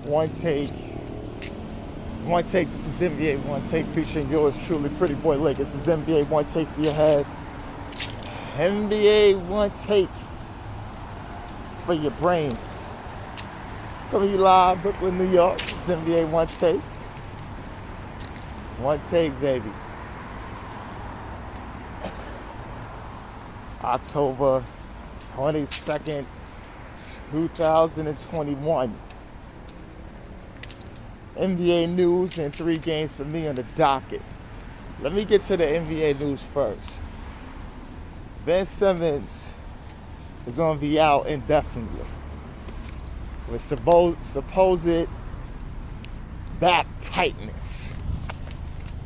One Take. One Take, this is NBA One Take featuring yours truly, Pretty Boy Lake. This is NBA One Take for your head. NBA One Take for your brain. Coming to you live, Brooklyn, New York. This is NBA One Take. One Take, baby. October 22nd, 2021. NBA news and 3 games for me on the docket. Let me get to the NBA news first. Ben Simmons is going to be out indefinitely with supposed back tightness.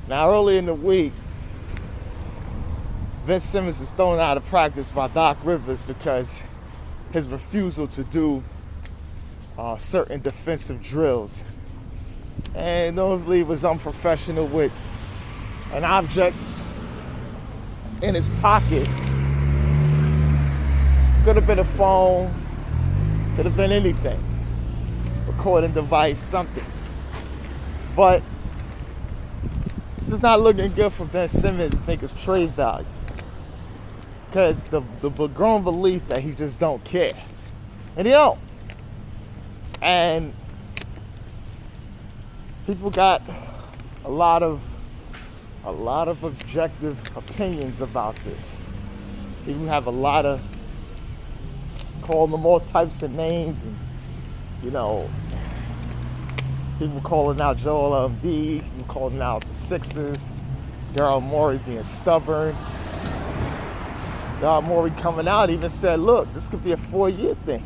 Now, early in the week, Ben Simmons is thrown out of practice by Doc Rivers because his refusal to do certain defensive drills. And notably was unprofessional with an object in his pocket. Could have been a phone, could have been anything. Recording device, something. But this is not looking good for Ben Simmons. I think it's trade value. Because the grown belief that he just don't care. And he don't. And people got a lot of objective opinions about this. People have a lot of calling them all types of names, and people calling out Joel Embiid, people calling out the Sixers, Daryl Morey being stubborn. Daryl Morey coming out even said, "Look, this could be a 4-year thing."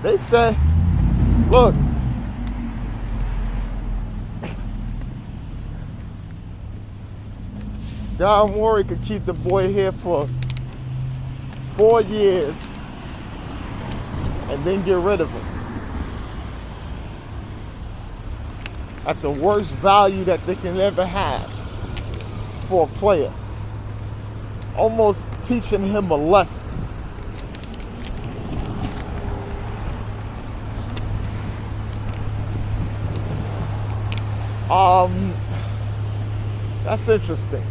They said, "Look, Daryl Morey could keep the boy here for 4 years and then get rid of him at the worst value that they can ever have for a player, almost teaching him a lesson." That's interesting.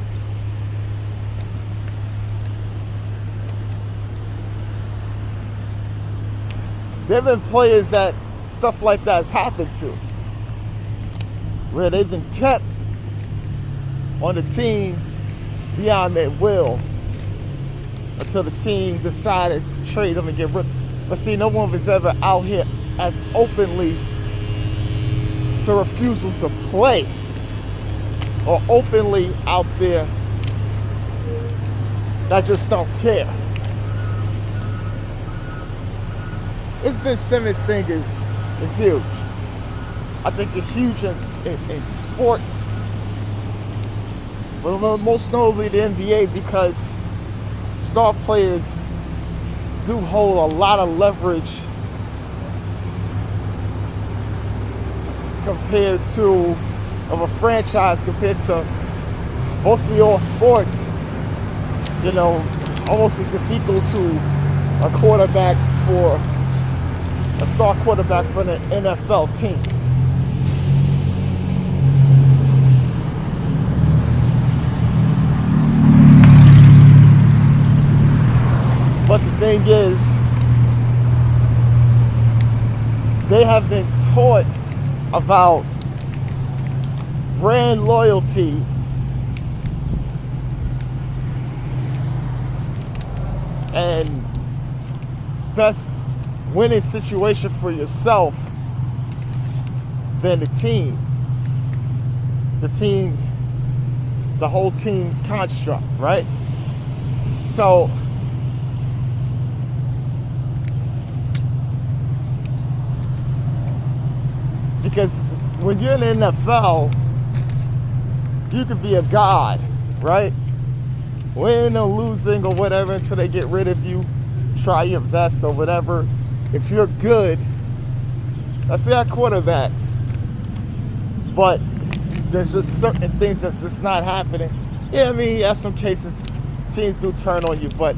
There have been players that stuff like that has happened to, where they've been kept on the team beyond their will until the team decided to trade them and get rid of them. But see, no one was ever out here as openly to refusal to play, or openly out there that just don't care. This Ben Simmons thing is huge. I think it's huge in sports, but most notably the NBA, because star players do hold a lot of leverage compared to of a franchise, compared to mostly all sports. Almost it's just equal to a quarterback for a star quarterback for an NFL team. But the thing is, they have been taught about brand loyalty and best winning situation for yourself than the team. The whole team construct, right? So because when you're in the NFL, you could be a god, right? Winning or losing or whatever until they get rid of you. Try your best or whatever. If you're good, that's that quarterback. But there's just certain things that's just not happening. Yeah, I mean, in some cases, teams do turn on you, but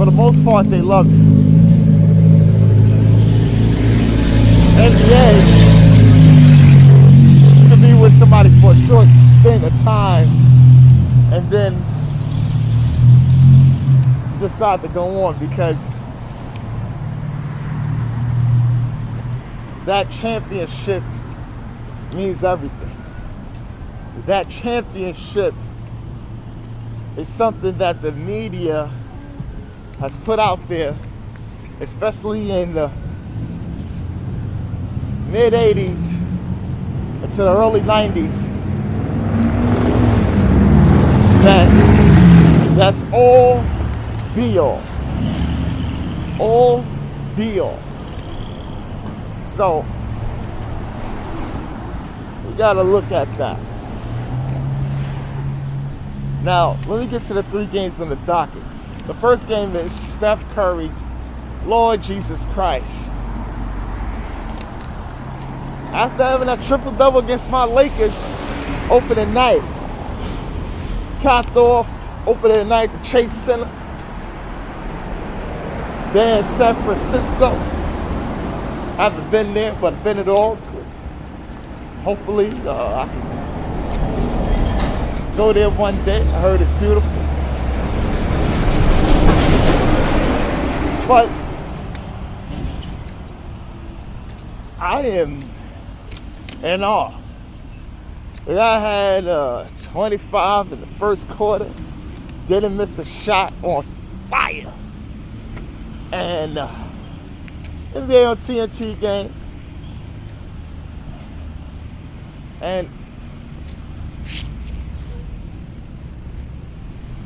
For the most part, they love you. NBA, to be with somebody for a short stint of time and then decide to go on, because that championship means everything. That championship is something that the media has put out there, especially in the mid 80s into the early 90s, that's all be all. All be all. So we gotta look at that. Now, let me get to the 3 games on the docket. The first game is Steph Curry, Lord Jesus Christ. After having that triple-double against my Lakers opening night, capped off opening night at the Chase Center, there in San Francisco. Haven't been there, but been it all. Hopefully, I can go there one day. I heard it's beautiful. But I am in awe. I had 25 in the first quarter. Didn't miss a shot, on fire. And in there on TNT game. And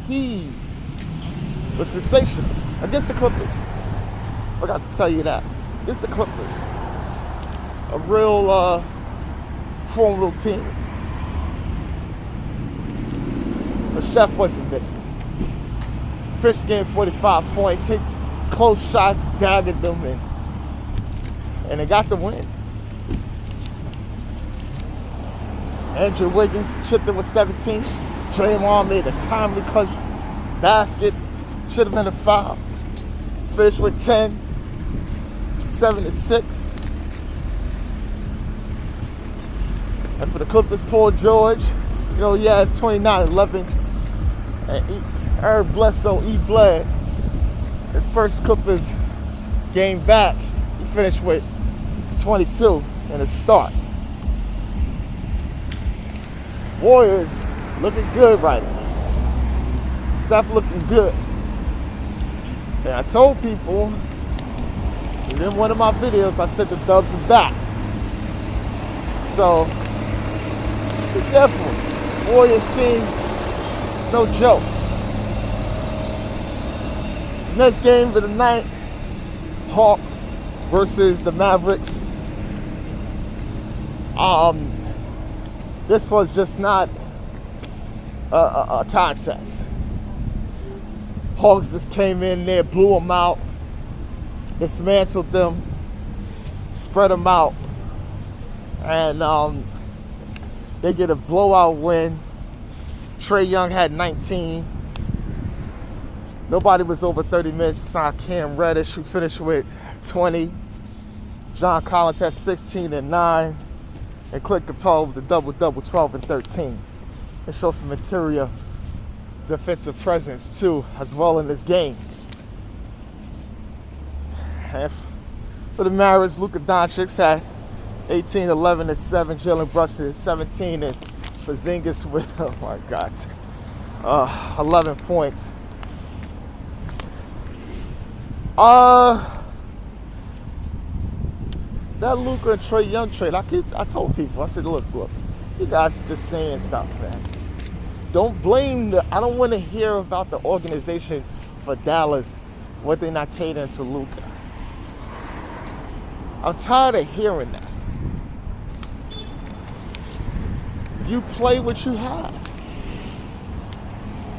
he was sensational against the Clippers. I got to tell you that. Against the Clippers. A real formidable team. But Steph wasn't missing. Finished game 45 points, hit close shots, daggered them, and they got the win. Andrew Wiggins chipped in with 17. Draymond made a timely clutch basket. Should have been a foul. Finished with 10. 7-6. And for the Clippers, Paul George, it's 29-11. And Eric Bledsoe, bled. His first Clippers game back, he finished with 22 in the start. Warriors looking good right now. Steph looking good. And I told people, in one of my videos, I said the Dubs are back. So, be careful. This Warriors team, it's no joke. Next game of the night, Hawks versus the Mavericks. This was just not a contest. Hawks just came in there, blew them out, dismantled them, spread them out, and they get a blowout win. Trae Young had 19. Nobody was over 30 minutes. Signed Cam Reddish, who finished with 20. John Collins had 16 and 9. And Clint Capella with a double-double, 12 and 13. It shows some interior defensive presence, too, as well in this game. And for the Mavericks, Luka Doncic had 18, 11, and 7. Jalen Brunson, 17, and Porzingis with, 11 points. That Luka and Trae Young trade, I told people, I said, look, you guys are just saying stuff, man. Don't blame I don't want to hear about the organization for Dallas, what they're not catering to Luka. I'm tired of hearing that. You play what you have.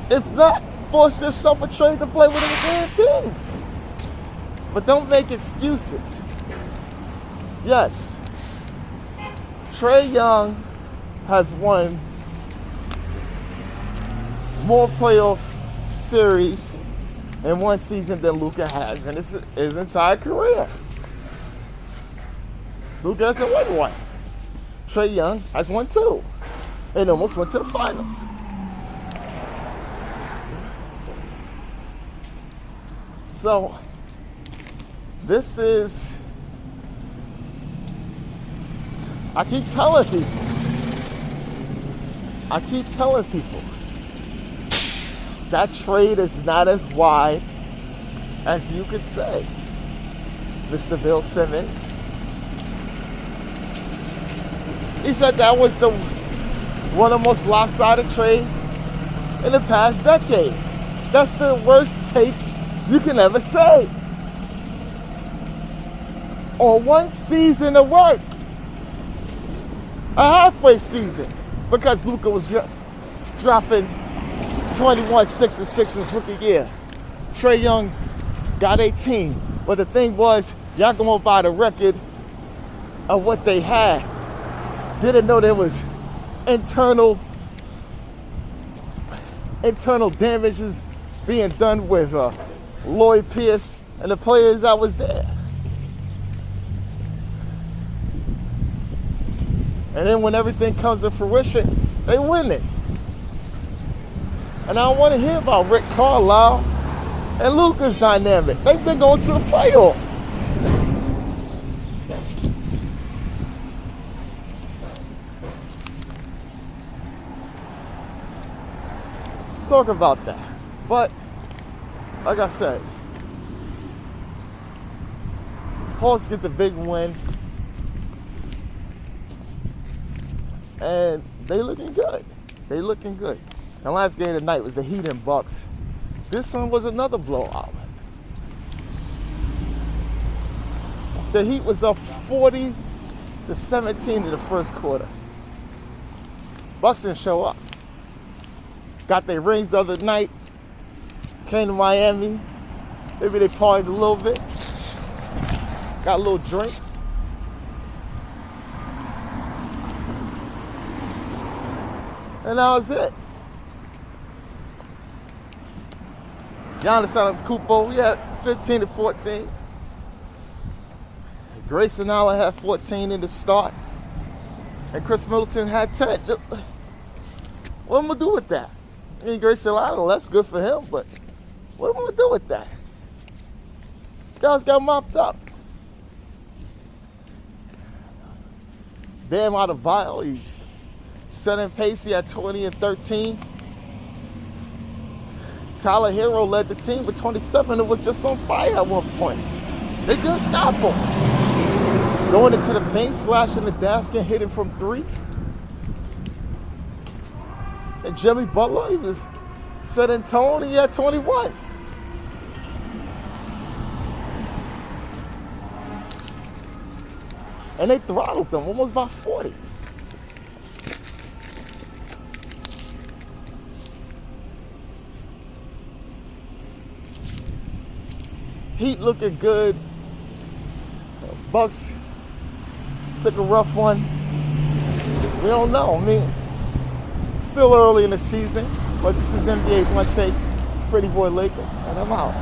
If not, force yourself a trade to play with a team. But don't make excuses. Yes, Trae Young has won more playoff series in one season than Luka has in his entire career. Luka hasn't won one. Trae Young has won two and almost went to the finals. So this is, I keep telling people, that trade is not as wide as you could say. Mr. Bill Simmons, he said that was one of the most lopsided trades in the past decade. That's the worst take you can ever say on one season of work, a halfway season, because Luka was dropping 21, 6 and 6 his rookie year. Trae Young got 18. But the thing was, y'all going by the record of what they had. Didn't know there was internal damages being done with Lloyd Pierce and the players that was there. And then when everything comes to fruition, they win it. And I don't want to hear about Rick Carlisle and Luka's dynamic. They've been going to the playoffs. Talk about that. But, like I said, Hawks get the big win. And they looking good. They looking good. The last game of the night was the Heat and Bucks. This one was another blowout. The Heat was up 40-17 in the first quarter. Bucks didn't show up. Got their rings the other night. Came to Miami. Maybe they partied a little bit. Got a little drinks. And that was it. Giannis Antetokounmpo, he had 15 to 14. Grayson Allen had 14 in the start. And Chris Middleton had 10. What am I going to do with that? I mean, Grayson Allen, that's good for him, but what am I going to do with that? Guys got mopped up. Bam Adebayo, he set in pace, he had 20 and 13. Tyler Hero led the team with 27 and was just on fire at one point. They couldn't stop him. Going into the paint, slashing the basket, hitting from three. And Jimmy Butler, he was setting tone, he had 21. And they throttled them, almost by 40. Heat looking good. Bucks took a rough one. We don't know. I mean, still early in the season, but this is NBA One Take. It's Pretty Boy Laker, and I'm out.